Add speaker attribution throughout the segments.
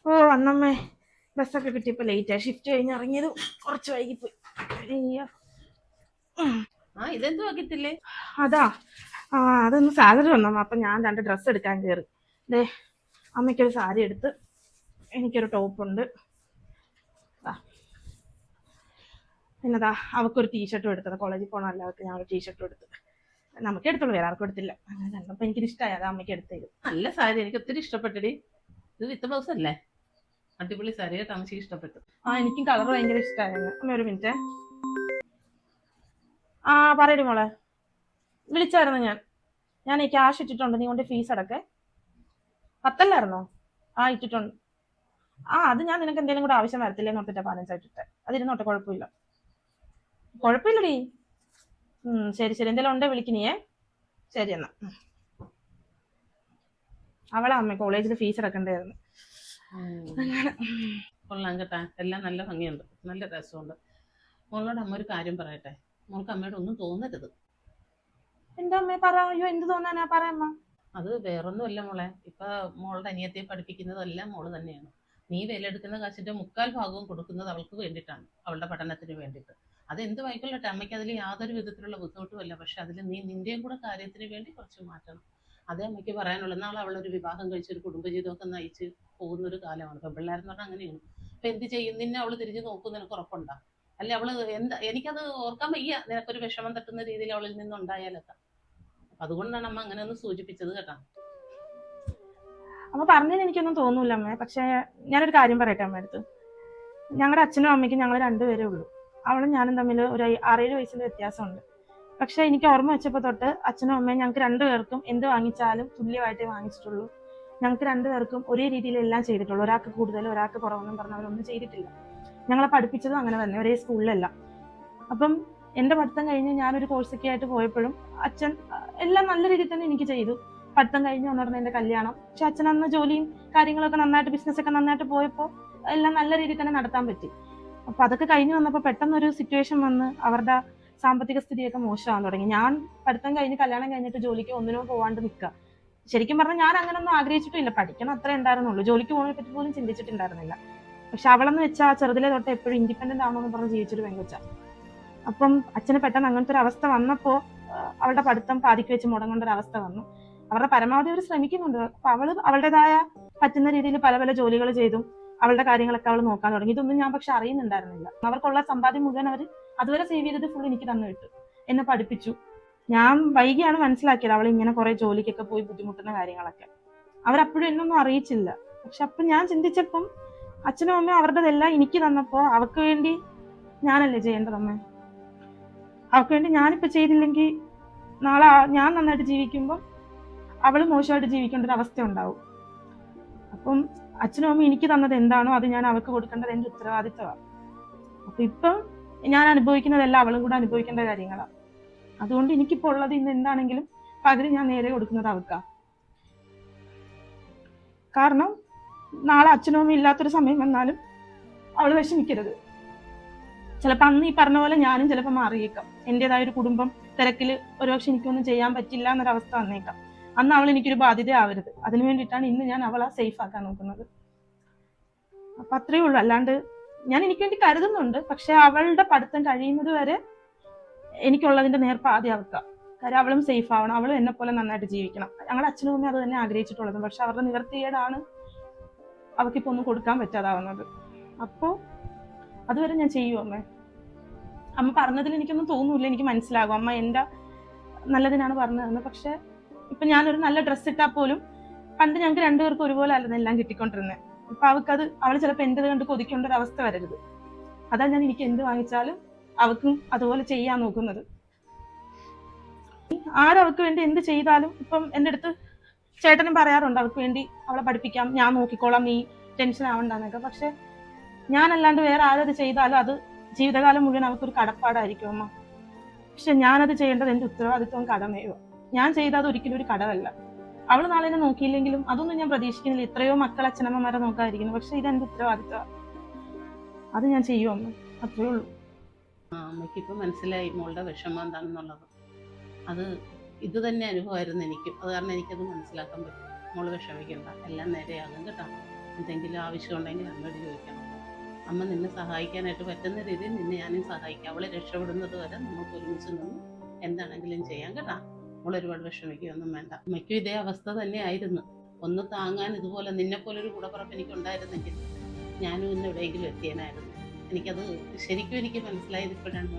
Speaker 1: ഓ വന്നമ്മേ. ബസ്സൊക്കെ കിട്ടിയപ്പോ ലേറ്റ് ആയി. ഷിഫ്റ്റ് കഴിഞ്ഞ് ഇറങ്ങിയത് കുറച്ച് വൈകിപ്പോയി.
Speaker 2: ഇതെന്തുവാ കിട്ടില്ലേ?
Speaker 1: അതാ അതൊന്ന് സാലറി വന്നമ്മ. അപ്പൊ ഞാൻ 2 ഡ്രസ്സ് എടുക്കാൻ കയറി. ദേ അമ്മയ്ക്കൊരു സാരി എടുത്ത്, എനിക്കൊരു ടോപ്പുണ്ട്. പിന്നെതാ അവക്കൊരു ടീഷർട്ടും എടുത്തത്. കോളേജിൽ പോകണം എല്ലാവർക്കും ഞാൻ ഒരു ടീഷർട്ടും എടുത്ത്. നമുക്ക് എടുത്തുള്ളൂ, വേറെ ആർക്കും എടുത്തില്ല. അങ്ങനെ കണ്ടപ്പോൾ എനിക്കിത് ഇഷ്ടമായി, അത് അമ്മയ്ക്ക് എടുത്തത്.
Speaker 2: നല്ല സാരി, എനിക്ക് ഒത്തിരി ഇഷ്ടപ്പെട്ടടി. ഇത് വിത്ത് ബ്ലൗസ് അല്ലേ? അടിപൊളി സാരി കേട്ടോ, അമ്മയ്ക്ക് ഇഷ്ടപ്പെട്ടു.
Speaker 1: എനിക്കും കളർ ഭയങ്കര ഇഷ്ടമായിരുന്നു. അമ്മ ഒരു മിനിറ്റ്. പറയടി മോളെ. വിളിച്ചായിരുന്നു ഞാൻ ഈ ക്യാഷ് ഇട്ടിട്ടുണ്ട്, നീ കൊണ്ട് ഫീസ് അടക്കേ. 10 ഇട്ടിട്ടുണ്ട്. അത് ഞാൻ നിനക്ക് എന്തെങ്കിലും കൂടെ ആവശ്യം വരത്തില്ലേന്ന് ഓർത്തിട്ടാ 15 ഇട്ടിട്ടെ. അതിരുന്നോട്ടെ, കുഴപ്പമില്ല. കുഴപ്പമില്ലടി. ശരി ശരി, എന്തെങ്കിലും ഉണ്ടേ വിളിക്കുന്നേ. ശരി എന്നാ. അവളെ അമ്മ കോളേജിൽ ഫീസ് അടക്കണ്ടായിരുന്നു.
Speaker 2: കൊള്ളാം കേട്ടാ, എല്ലാം നല്ല ഭംഗിയുണ്ട്, നല്ല രസമുണ്ട്. മോളോട് അമ്മ ഒരു കാര്യം പറയട്ടെ, മോൾക്ക് അമ്മയോട് ഒന്നും തോന്നരുത്.
Speaker 1: എന്താ അമ്മേ പറ. അയ്യോ എന്ത് തോന്നാനാ, പറയാമ്മ.
Speaker 2: അത് വേറൊന്നുമല്ല മോളെ, ഇപ്പൊ മോളുടെ അനിയത്തിയെ പഠിപ്പിക്കുന്നതെല്ലാം മോള് തന്നെയാണ്. നീ വിലയെടുക്കുന്ന കാശിന്റെ 3/4 ഭാഗവും കൊടുക്കുന്നത് അവൾക്ക് വേണ്ടിയിട്ടാണ്, അവളുടെ പഠനത്തിന് വേണ്ടിയിട്ട്. അതെന്ത് വായിക്കൊള്ളട്ടെ, അമ്മയ്ക്ക് അതിൽ യാതൊരു വിധത്തിലുള്ള ബുദ്ധിമുട്ടുമല്ല. പക്ഷെ അതിൽ നീ നിന്റെയും കൂടെ കാര്യത്തിന് വേണ്ടി കുറച്ച് മാറ്റണം. അതേ അമ്മയ്ക്ക് പറയാനുള്ളൂ. നാളെ അവളൊരു വിവാഹം കഴിച്ചൊരു കുടുംബജീവിതമൊക്കെ നയിച്ച് പോകുന്നൊരു കാലമാണ്. പെൺപിള്ളേരെന്ന് പറഞ്ഞാൽ അങ്ങനെയാണ്. അപ്പൊ എന്ത് ചെയ്യും? നിന്നെ അവള് തിരിഞ്ഞു നോക്കും, നിനക്ക് ഉറപ്പുണ്ടാ? അല്ലെ അവള് എന്താ, എനിക്കത് ഓർക്കാൻ വയ്യ. നിനക്കൊരു വിഷമം തട്ടുന്ന രീതിയിൽ അവളിൽ നിന്നുണ്ടായാലൊക്കെ. അതുകൊണ്ടാണ് അമ്മ അങ്ങനെ ഒന്ന് സൂചിപ്പിച്ചത് കേട്ടാ.
Speaker 1: അമ്മ പറഞ്ഞതിന് എനിക്കൊന്നും തോന്നൂല അമ്മ. പക്ഷെ ഞാനൊരു കാര്യം പറയട്ടെ അമ്മ അടുത്ത്. ഞങ്ങളുടെ അച്ഛനും അമ്മയ്ക്കും ഞങ്ങൾ 2 പേരേ ഉള്ളൂ. അവളും ഞാനും തമ്മിൽ ഒരു 6-7 വയസ്സിന്റെ വ്യത്യാസമുണ്ട്. പക്ഷെ എനിക്ക് ഓർമ്മ വെച്ചപ്പോൾ തൊട്ട് അച്ഛനും അമ്മയും ഞങ്ങൾക്ക് 2 പേർക്കും എന്ത് വാങ്ങിച്ചാലും തുല്യമായിട്ടേ വാങ്ങിച്ചിട്ടുള്ളൂ. ഞങ്ങൾക്ക് 2 പേർക്കും ഒരേ രീതിയിൽ എല്ലാം ചെയ്തിട്ടുള്ളൂ. ഒരാൾക്ക് കൂടുതൽ ഒരാൾക്ക് കുറവെന്നും പറഞ്ഞവരൊന്നും ചെയ്തിട്ടില്ല. ഞങ്ങളെ പഠിപ്പിച്ചതും അങ്ങനെ തന്നെ, ഒരേ സ്കൂളിലല്ല. അപ്പം എൻ്റെ പഠിത്തം കഴിഞ്ഞ് ഞാനൊരു കോഴ്സൊക്കെ ആയിട്ട് പോയപ്പോഴും അച്ഛൻ എല്ലാം നല്ല രീതിയിൽ തന്നെ എനിക്ക് ചെയ്തു. പഠിത്തം കഴിഞ്ഞ് വന്നിരുന്ന എൻ്റെ കല്യാണം. പക്ഷെ അച്ഛൻ അന്ന് ജോലിയും കാര്യങ്ങളൊക്കെ നന്നായിട്ട്, ബിസിനസ്സൊക്കെ നന്നായിട്ട് പോയപ്പോൾ എല്ലാം നല്ല രീതിയിൽ തന്നെ നടത്താൻ പറ്റി. അപ്പൊ അതൊക്കെ കഴിഞ്ഞ് വന്നപ്പോൾ പെട്ടെന്നൊരു സിറ്റുവേഷൻ വന്ന് അവരുടെ സാമ്പത്തിക സ്ഥിതിയൊക്കെ മോശമാകാൻ തുടങ്ങി. ഞാൻ പഠിത്തം കഴിഞ്ഞ് കല്യാണം കഴിഞ്ഞിട്ട് ജോലിക്ക് ഒന്നിനും പോവാണ്ട് നിൽക്കുക. ശരിക്കും പറഞ്ഞാൽ ഞാൻ അങ്ങനൊന്നും ആഗ്രഹിച്ചിട്ടില്ല. പഠിക്കണം അത്രേ ഉണ്ടായിരുന്നുള്ളൂ. ജോലിക്ക് പോകുന്നതിനെ പറ്റി പോലും ചിന്തിച്ചിട്ടുണ്ടായിരുന്നില്ല. പക്ഷെ അവളെന്ന് വെച്ചാൽ ചെറുതിലെ തൊട്ട് എപ്പോഴും ഇൻഡിപെൻഡന്റ് ആവണമെന്ന് പറഞ്ഞ് ജീവിച്ചൊരു പെങ്കൊച്ച. അപ്പം അച്ഛന് പെട്ടെന്ന് അങ്ങനത്തെ ഒരു അവസ്ഥ വന്നപ്പോൾ അവളുടെ പഠിത്തം പാതിക്ക് വെച്ച് മുടങ്ങേണ്ട ഒരു അവസ്ഥ വന്നു. അവരുടെ പരമാവധി അവർ ശ്രമിക്കുന്നുണ്ട്. അപ്പൊ അവള് അവളുടേതായ പറ്റുന്ന രീതിയിൽ പല പല ജോലികൾ ചെയ്തും അവളുടെ കാര്യങ്ങളൊക്കെ അവൾ നോക്കാൻ തുടങ്ങി. ഇതൊന്നും ഞാൻ പക്ഷെ അറിയുന്നുണ്ടായിരുന്നില്ല. അവർക്കുള്ള സമ്പാദ്യം മുഴുവൻ അവർ അതുവരെ സേവ് ചെയ്തത് ഫുൾ എനിക്ക് തന്നു വിട്ടു. എന്നെ പഠിപ്പിച്ചു. ഞാൻ വൈകിയാണ് മനസ്സിലാക്കിയത് അവൾ ഇങ്ങനെ കുറെ ജോലിക്കൊക്കെ പോയി ബുദ്ധിമുട്ടുന്ന കാര്യങ്ങളൊക്കെ. അവരപ്പോഴും എന്നൊന്നും അറിയിച്ചില്ല. പക്ഷെ അപ്പം ഞാൻ ചിന്തിച്ചപ്പം അച്ഛനും അമ്മയും അവരുടെതെല്ലാം എനിക്ക് തന്നപ്പോ അവർക്ക് വേണ്ടി ഞാനല്ലേ ചെയ്യേണ്ടതമ്മേ. അവർക്ക് വേണ്ടി ഞാനിപ്പോ ചെയ്തില്ലെങ്കിൽ നാളെ ഞാൻ നന്നായിട്ട് ജീവിക്കുമ്പോൾ അവള് മോശമായിട്ട് ജീവിക്കേണ്ട ഒരു അവസ്ഥ ഉണ്ടാവും. അപ്പം അച്ഛനും അമ്മയും എനിക്ക് തന്നത് എന്താണോ അത് ഞാൻ അവർക്ക് കൊടുക്കേണ്ടത് എൻ്റെ ഉത്തരവാദിത്തമാണ്. അപ്പൊ ഇപ്പം ഞാൻ അനുഭവിക്കുന്നതെല്ലാം അവളും കൂടെ അനുഭവിക്കേണ്ട കാര്യങ്ങളാണ്. അതുകൊണ്ട് എനിക്കിപ്പോൾ ഉള്ളത് ഇന്ന് എന്താണെങ്കിലും പകുതി ഞാൻ നേരെ കൊടുക്കുന്നത് അവൾക്കാ. കാരണം നാളെ അച്ഛനും അമ്മയും ഇല്ലാത്തൊരു സമയം വന്നാലും അവള് വിഷമിക്കരുത്. ചിലപ്പോൾ അന്ന് ഈ പറഞ്ഞ പോലെ ഞാനും ചിലപ്പോൾ മാറിയേക്കാം. എൻ്റെതായ ഒരു കുടുംബം തിരക്കില് ഒരുപക്ഷെ എനിക്കൊന്നും ചെയ്യാൻ പറ്റില്ല എന്നൊരവസ്ഥ വന്നേക്കാം. അന്ന് അവൾ എനിക്കൊരു ബാധ്യത ആവരുത്. അതിനു വേണ്ടിയിട്ടാണ് ഇന്ന് ഞാൻ അവളെ സേഫ് ആക്കാൻ നോക്കുന്നത്. അപ്പൊ അത്രയേ ഉള്ളൂ. അല്ലാണ്ട് ഞാൻ എനിക്ക് വേണ്ടി കരുതുന്നുണ്ട്. പക്ഷെ അവളുടെ പഠിത്തം കഴിയുന്നത് വരെ എനിക്കുള്ളതിന്റെ നേർപ്പാതി അവൾക്ക. കാര്യം അവളും സേഫ് ആവണം, അവളും എന്നെ പോലെ നന്നായിട്ട് ജീവിക്കണം. ഞങ്ങളുടെ അച്ഛനും അമ്മയും അത് തന്നെ ആഗ്രഹിച്ചിട്ടുള്ളത്. പക്ഷെ അവരുടെ നിവർത്തികേടാണ് അവൾക്കിപ്പോ ഒന്നും കൊടുക്കാൻ പറ്റാതാവുന്നത്. അപ്പോ അതുവരെ ഞാൻ ചെയ്യും അമ്മ. അമ്മ പറഞ്ഞതിൽ എനിക്കൊന്നും തോന്നൂല്ല. എനിക്ക് മനസ്സിലാകും അമ്മ എൻ്റെ നല്ലതിനാണ് പറഞ്ഞതെന്ന്. പക്ഷെ ഇപ്പൊ ഞാനൊരു നല്ല ഡ്രസ്സ് ഇട്ടാൽ പോലും പണ്ട് ഞങ്ങൾക്ക് 2 പേർക്കും ഒരുപോലെ അല്ലെന്ന് എല്ലാം കിട്ടിക്കൊണ്ടിരുന്നത്. ഇപ്പൊ അവൾക്കത് അവൾ ചിലപ്പോൾ എന്റേത് കണ്ട് കൊതിക്കേണ്ട ഒരു അവസ്ഥ വരരുത്. അതാ ഞാൻ എനിക്ക് എന്ത് വാങ്ങിച്ചാലും അവൾക്കും അതുപോലെ ചെയ്യാൻ നോക്കുന്നത്. ആരവൾക്ക് വേണ്ടി എന്ത് ചെയ്താലും ഇപ്പം എൻ്റെ അടുത്ത് ചേട്ടനും പറയാറുണ്ട് അവൾക്ക് വേണ്ടി അവളെ പഠിപ്പിക്കാം, ഞാൻ നോക്കിക്കോളാം, നീ ടെൻഷൻ ആവണ്ടെന്നൊക്കെ. പക്ഷെ ഞാനല്ലാണ്ട് വേറെ ആരത് ചെയ്താലും അത് ജീവിതകാലം മുഴുവൻ അവൾക്കൊരു കടപ്പാടായിരിക്കും അമ്മ. പക്ഷെ ഞാനത് ചെയ്യേണ്ടത് എൻ്റെ ഉത്തരവാദിത്വവും കടമയോ. ഞാൻ ചെയ്താൽ ഒരിക്കലും ഒരു കടമല്ല. അവള് നാളെ എന്നെ നോക്കിയില്ലെങ്കിലും അതൊന്നും ഞാൻ പ്രതീക്ഷിക്കുന്നില്ല. എത്രയോ മക്കൾ അച്ഛനമ്മമാരെ നോക്കാതിരിക്കുന്നു. പക്ഷെ ഇതെന്റെ ഉത്തരവാദിത്വമാണ്. അത് ഞാൻ ചെയ്യും അമ്മ. അത്രേ ഉള്ളൂ.
Speaker 2: അമ്മയ്ക്ക് ഇപ്പൊ മനസ്സിലായി മോളുടെ വിഷമം എന്താണെന്നുള്ളത്. അത് ഇത് തന്നെ അനുഭവമായിരുന്നു എനിക്കും. അത് കാരണം എനിക്കത് മനസ്സിലാക്കാൻ പറ്റും. മോള് വിഷമിക്കണ്ട, എല്ലാം നേരെയാകും കേട്ടോ. എന്തെങ്കിലും ആവശ്യമുണ്ടെങ്കിൽ അമ്മയോട് ചോദിക്കണം. അമ്മ നിന്നെ സഹായിക്കാനായിട്ട് പറ്റുന്ന രീതിയിൽ നിന്നെ ഞാനും സഹായിക്കാം. അവളെ രക്ഷപ്പെടുന്നത് വരെ നമുക്ക് ഒരുമിച്ച് നിന്ന് എന്താണെങ്കിലും ചെയ്യാം കേട്ടോ. മോൾ ഒരുപാട് വിഷമിക്കുകയൊന്നും വേണ്ട. അമ്മയ്ക്കും ഇതേ അവസ്ഥ തന്നെയായിരുന്നു. ഒന്ന് താങ്ങാൻ ഇതുപോലെ നിന്നെപ്പോലൊരു കൂടപ്പുറപ്പ് എനിക്കുണ്ടായിരുന്നെങ്കിൽ ഞാനും ഇന്ന് എവിടെയെങ്കിലും എത്തിയനായിരുന്നു. എനിക്കത് ശരിക്കും എനിക്ക് മനസ്സിലായത് ഇപ്പോഴാണ്.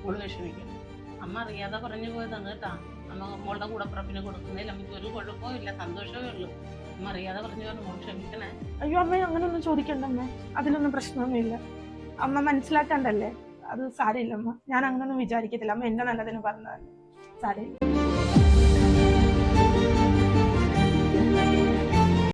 Speaker 2: മോള് വിഷമിക്കണം. അമ്മ അറിയാതെ പറഞ്ഞു പോയതാണ് കേട്ടോ. അമ്മ മോളുടെ കൂടപ്പുറപ്പിന് കൊടുക്കുന്നതിൽ അമ്മയ്ക്ക് ഒരു കുഴപ്പവും ഇല്ല, സന്തോഷമേ ഉള്ളൂ. അമ്മ അറിയാതെ പറഞ്ഞു പോയത്, മോൾ ക്ഷമിക്കണേ.
Speaker 1: അയ്യോ അമ്മ, അങ്ങനെയൊന്നും ചോദിക്കണ്ട അമ്മ, അതിലൊന്നും പ്രശ്നമൊന്നുമില്ല. അമ്മ മനസ്സിലാക്കണ്ടല്ലേ, അത് സാരമില്ല അമ്മ. ഞാൻ അങ്ങനൊന്നും വിചാരിക്കത്തില്ല. അമ്മ എന്നെ നല്ലതിന് പറഞ്ഞതല്ലേ, സാരമില്ല.